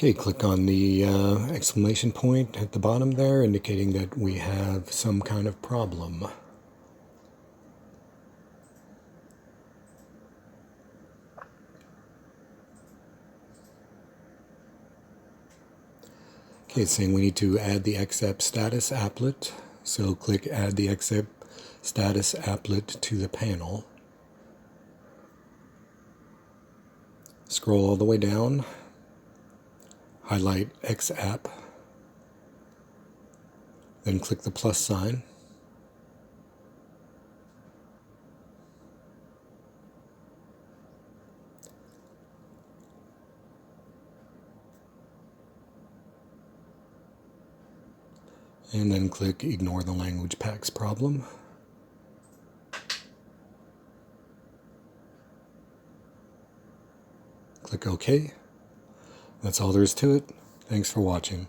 Okay, click on the exclamation point at the bottom there, indicating that we have some kind of problem. Okay, it's saying we need to add the XApp Status applet. So click Add the XApp Status applet to the panel. Scroll all the way down. Highlight XApp. Then click the plus sign. And then click Ignore the Language Packs problem. Click OK. That's all there is to it. Thanks for watching.